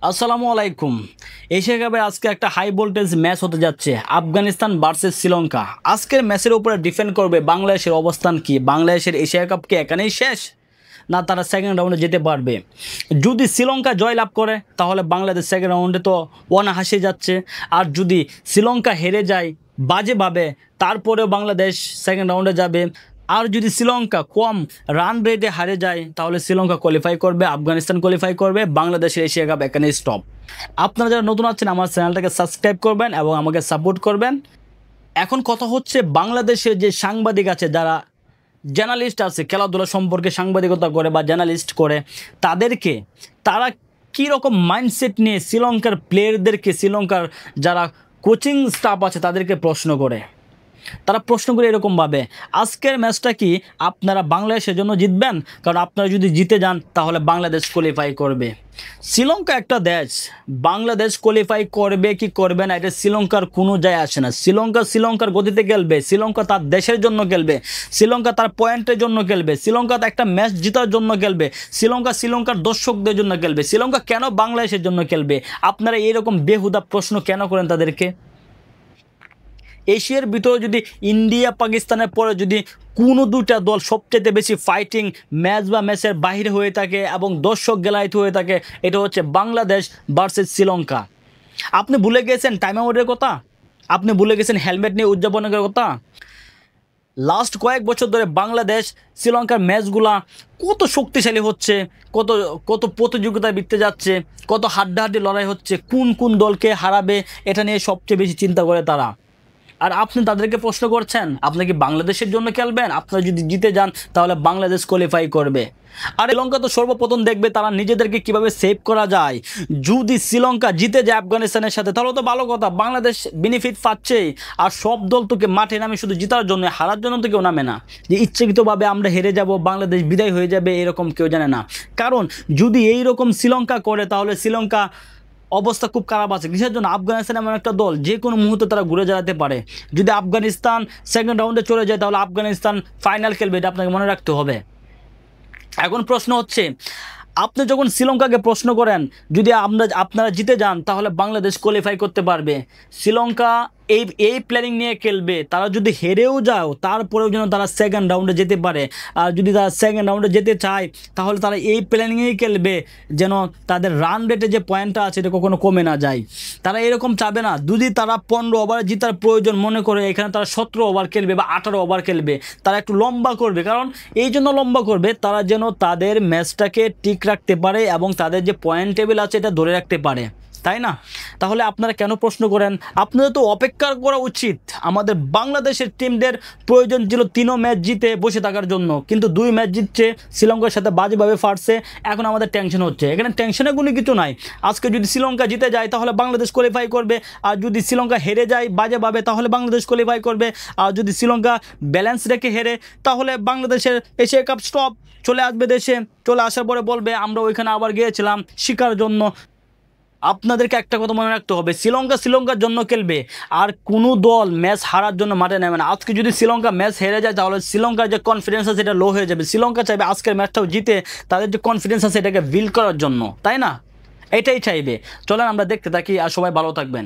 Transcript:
আসসালামু আলাইকুম। এশিয়া কাপে আজকে একটা হাই ভোল্টেজ ম্যাচ হতে যাচ্ছে, আফগানিস্তান ভার্সেস শ্রীলঙ্কা। আজকের ম্যাচের উপরে ডিপেন্ড করবে বাংলাদেশের অবস্থান কি, বাংলাদেশের এশিয়া কাপ কি এখানেই শেষ, না তারা সেকেন্ড রাউন্ডে যেতে পারবে। যদি শ্রীলঙ্কা জয়লাভ করে তাহলে বাংলাদেশ সেকেন্ড রাউন্ডে তো অনাহাসে যাচ্ছে, আর যদি শ্রীলঙ্কা হেরে যায় বাজেভাবে তারপরেও বাংলাদেশ সেকেন্ড রাউন্ডে যাবে। আর যদি শ্রীলঙ্কা কম রান রেটে হারে যায় তাহলে শ্রীলঙ্কা কোয়ালিফাই করবে, আফগানিস্তান কোয়ালিফাই করবে, বাংলাদেশের এশিয়া কাপ এখানে স্টপ। আপনারা যারা নতুন আছেন আমার চ্যানেলটাকে সাবস্ক্রাইব করবেন এবং আমাকে সাপোর্ট করবেন। এখন কথা হচ্ছে বাংলাদেশের যে সাংবাদিক আছে, যারা জার্নালিস্ট আছে, খেলাধুলা সম্পর্কে সাংবাদিকতা করে বা জার্নালিস্ট করে, তারা কী রকম মাইন্ডসেট নিয়ে শ্রীলঙ্কার প্লেয়ারদেরকে, শ্রীলঙ্কার যারা কোচিং স্টাফ আছে তাদেরকে প্রশ্ন করে এরকমভাবে, আজকের ম্যাচটা কি আপনারা বাংলাদেশের জন্য জিতবেন? কারণ আপনারা যদি জিতে যান তাহলে বাংলাদেশ কোয়ালিফাই করবে। শ্রীলঙ্কা একটা দেশ, বাংলাদেশ কোয়ালিফাই করবে কি করবে না এটা শ্রীলঙ্কার কোনো যায় আসে না। শ্রীলঙ্কার গতিতে খেলবে, শ্রীলঙ্কা তার দেশের জন্য খেলবে, শ্রীলঙ্কা তার পয়েন্টের জন্য খেলবে, শ্রীলঙ্কা একটা ম্যাচ জেতার জন্য খেলবে, শ্রীলঙ্কার দর্শকদের জন্য খেলবে। শ্রীলঙ্কা কেন বাংলাদেশের জন্য খেলবে? আপনারা এইরকম বেহুদা প্রশ্ন কেন করেন তাদেরকে? এশিয়ার ভিতরে যদি ইন্ডিয়া পাকিস্তানের পরে যদি কোনো দুটা দল সবচেয়ে বেশি ফাইটিং ম্যাচ বা ম্যাচের বাইরে হয়ে থাকে এবং দর্শক গেলাইট হয়ে থাকে, এটা হচ্ছে বাংলাদেশ ভার্সেস শ্রীলঙ্কা। আপনি ভুলে গেছেন টাইম আউটের কথা, আপনি ভুলে গেছেন হেলমেট নিয়ে উদযাপনের কথা। লাস্ট কয়েক বছর ধরে বাংলাদেশ শ্রীলঙ্কার ম্যাচগুলা কত শক্তিশালী হচ্ছে, কত কত প্রতিযোগিতায় জিততে যাচ্ছে, কত হাড্ডাহাড্ডি লড়াই হচ্ছে, কোন দলকে হারাবে এটা নিয়ে সবচেয়ে বেশি চিন্তা করে তারা। আর আপনি তাদেরকে প্রশ্ন করছেন আপনি কি বাংলাদেশের জন্য খেলবেন? আপনারা যদি জিতে যান তাহলে বাংলাদেশ কোয়ালিফাই করবে। আর শ্রীলঙ্কা তো সর্বপ্রথম দেখবে তারা নিজেদেরকে কিভাবে সেভ করা যায়। যদি শ্রীলঙ্কা জিতে যায় আফগানিস্তানের সাথে তাহলে তো ভালো কথা, বাংলাদেশ বেনিফিট পাচ্ছেই। আর সব দল তোকে মাঠে নামে শুধু জেতার জন্য, হারার জন্য তো কেউ নামে না যে ইচ্ছাকৃতভাবে আমরা হেরে যাব, বাংলাদেশ বিদায় হয়ে যাবে, এরকম কেউ জানে না। কারণ যদি এই রকম শ্রীলঙ্কা করে তাহলে শ্রীলঙ্কা অবস্থা খুব খারাপ আছে। কিসের জন্য? আফগানিস্তান এমন একটা দল যে কোনো মুহূর্তে তারা ঘুরে দাঁড়াতে পারে। যদি আফগানিস্তান সেকেন্ড রাউন্ডে চলে যায় তাহলে আফগানিস্তান ফাইনাল খেলবে, এটা আপনাকে মনে রাখতে হবে। এখন প্রশ্ন হচ্ছে, আপনি যখন শ্রীলঙ্কাকে প্রশ্ন করেন যদি আপনারা জিতে যান তাহলে বাংলাদেশ কোয়ালিফাই করতে পারবে, শ্রীলঙ্কা এই প্ল্যানিং নিয়ে খেলবে। তারা যদি হেরেও যাও তারপরেও যেন তারা সেকেন্ড রাউন্ডে যেতে পারে। আর যদি তারা সেকেন্ড রাউন্ডে যেতে চায় তাহলে তারা এই প্ল্যানিংয়েই খেলবে যেন তাদের রান রেটে যে পয়েন্টটা আছে এটা কখনো কমে না যায়। তারা এরকম চাবে না। যদি তারা 15 ওভারে জেতার প্রয়োজন মনে করে এখানে তারা 17 ওভার খেলবে বা 18 ওভার খেলবে, তারা একটু লম্বা করবে। কারণ এই জন্য লম্বা করবে তারা যেন তাদের ম্যাচটাকে ঠিক রাখতে পারে এবং তাদের যে পয়েন্ট টেবিল আছে এটা ধরে রাখতে পারে, তাই না? তাহলে আপনারা কেন প্রশ্ন করেন? আপনাদের তো অপেক্ষা করা উচিত। আমাদের বাংলাদেশের টিমদের প্রয়োজন ছিল 3 ম্যাচ জিতে বসে থাকার জন্য, কিন্তু 2 ম্যাচ জিতছে, শ্রীলঙ্কার সাথে বাজেভাবে ফাটছে। এখন আমাদের টেনশন হচ্ছে, এখানে টেনশনের কোনো কিছু নাই। আজকে যদি শ্রীলঙ্কা জিতে যায় তাহলে বাংলাদেশ কোয়ালিফাই করবে, আর যদি শ্রীলঙ্কা হেরে যায় বাজেভাবে তাহলে বাংলাদেশ কোয়ালিফাই করবে, আর যদি শ্রীলঙ্কা ব্যালেন্স রেখে হেরে তাহলে বাংলাদেশের এশিয়া কাপ স্টপ। চলে আসবে দেশে, চলে আসার পরে বলবে আমরা ওইখানে আবার গিয়েছিলাম শিকার জন্য। আপনাদেরকে একটা কথা মনে রাখতে হবে, শ্রীলঙ্কার জন্য খেলবে, আর কোনো দল ম্যাচ হারার জন্য মাঠে নেবে না। আজকে যদি শ্রীলঙ্কা ম্যাচ হেরে যায় তাহলে শ্রীলঙ্কার যে কনফিডেন্স আছে এটা লো হয়ে যাবে। শ্রীলঙ্কা চাইবে আজকের ম্যাচটাও জিতে তাদের যে কনফিডেন্স আছে এটাকে বিল্ড করার জন্য, তাই না? এটাই চাইবে। চলেন আমরা দেখতে থাকি, আর সবাই ভালো থাকবেন।